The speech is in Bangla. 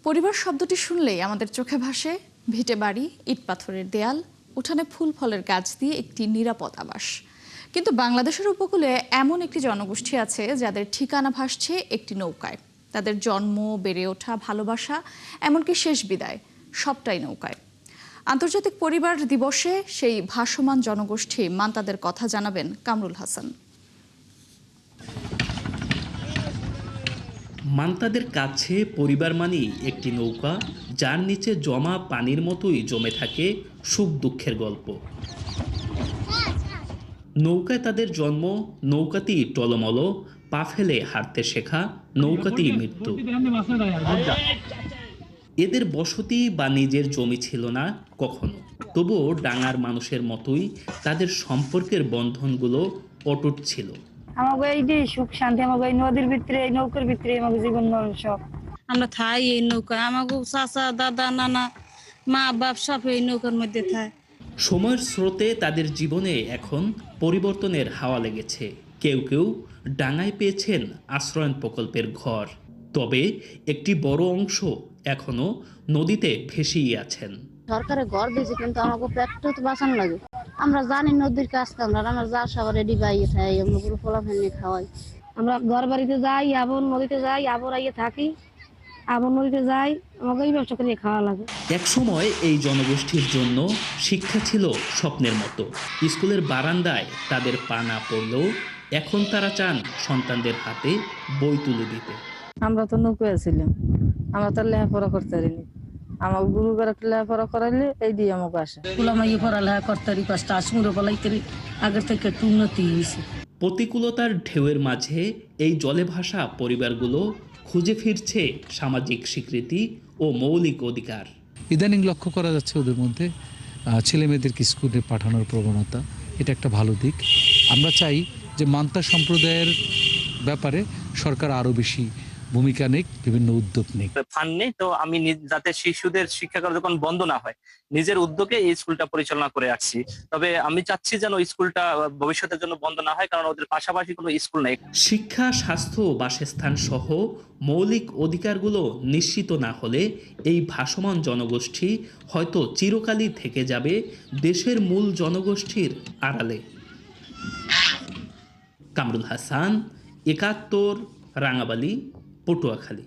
পরিবার শব্দটি শুনলেই আমাদের চোখে ভাসে ভিটে বাড়ি, ইট পাথরের দেয়াল, উঠানে ফুল ফলের গাছ দিয়ে একটি নিরাপদ আবাস। কিন্তু বাংলাদেশের উপকূলে এমন একটি জনগোষ্ঠী আছে যাদের ঠিকানা ভাসছে একটি নৌকায়। তাদের জন্ম, বেড়ে ওঠা, ভালোবাসা, এমনকি শেষ বিদায় সবটাই নৌকায়। আন্তর্জাতিক পরিবার দিবসে সেই ভাসমান জনগোষ্ঠী মান্তাদের কথা জানাবেন কামরুল হাসান। মান্তাদের কাছে পরিবার মানেই একটি নৌকা, যার নিচে জমা পানির মতোই জমে থাকে সুখ দুঃখের গল্প। নৌকায় তাদের জন্ম, নৌকাতেই টলমল, পা ফেলে হাঁটতে শেখা, নৌকাতেই মৃত্যু। এদের বসতি বা নিজের জমি ছিল না কখনো, তবুও ডাঙার মানুষের মতোই তাদের সম্পর্কের বন্ধনগুলো অটুট ছিল। আমাকে এই যে সুখ শান্তি, আমাকে এই নদীর ভিতরে, এই নৌকার ভিতরে আমাকে জীবন মরণ সব। আমরা থাই এই নৌকা, আমাকে চাচা, দাদা, নানা, মা বাপ সব এই নৌকার মধ্যে থাই। সময়ের স্রোতে তাদের জীবনে এখন পরিবর্তনের হাওয়া লেগেছে। কেউ কেউ ডাঙায় পেয়েছেন আশ্রয়ণ প্রকল্পের ঘর, তবে একটি বড় অংশ এখনো নদীতে ভেসেই আছেন। সরকারের ঘর দিয়েছে, কিন্তু আমাকে পেটটা তো বাঁচানো লাগে। আমরা জানি নদীর কাজ কামরা, আমার যা সবার রেডি বাইয়ে থাই, আমরা পুরো ফলা ফেলে খাওয়াই। আমরা ঘর বাড়িতে যাই, আবার নদীতে যাই, আবার আইয়ে থাকি, আবার নদীতে যাই, আমাকে এই ব্যবসা করে খাওয়া লাগে। একসময় এই জনগোষ্ঠীর জন্য শিক্ষা ছিল স্বপ্নের মতো। স্কুলের বারান্দায় তাদের পা না পড়লেও এখন তারা চান সন্তানদের হাতে বই তুলে দিতে। আমরা তো নৌকায় ছিলাম, আমরা তো লেখাপড়া করতে পারিনি। আমার গুরু ঘরে লেখাপড়া করাইলে এই দিয়ে আমাকে আসে। ফুলামাইয়ে পড়ালেখা করতে পারি, পাঁচটা আসমুড়ো পলাই করি, আগের থেকে একটু উন্নতি হয়েছে। প্রতিকূলতার ঢেউয়ের মাঝে এই জলে ভাসা পরিবারগুলো খুঁজে ফিরছে সামাজিক স্বীকৃতি ও মৌলিক অধিকার। ইদানিং লক্ষ্য করা যাচ্ছে ওদের মধ্যে ছেলে মেয়েদেরকে স্কুলে পাঠানোর প্রবণতা, এটা একটা ভালো দিক। আমরা চাই যে মান্তা সম্প্রদায়ের ব্যাপারে সরকার আরও বেশি ভূমিকা নেক, বিভিন্ন উদ্যোগ নেক। ফান্ড নেই, তো আমি যাতে শিশুদের শিক্ষা করা যখন বন্ধ না হয়, নিজের উদ্যোগে এই স্কুলটা পরিচালনা করে আসছি। তবে আমি চাচ্ছি যেন স্কুলটা ভবিষ্যতের জন্য বন্ধ না হয়, কারণ ওদের পাশাপাশি কোনো স্কুল নেই। শিক্ষা, স্বাস্থ্য, বাসস্থান সহ মৌলিক অধিকারগুলো নিশ্চিত না হলে এই ভাসমান জনগোষ্ঠী হয়তো চিরকালই থেকে যাবে দেশের মূল জনগোষ্ঠীর আড়ালে। কামরুল হাসান, ৭১, রাঙাবালি, পটুয়াখালী।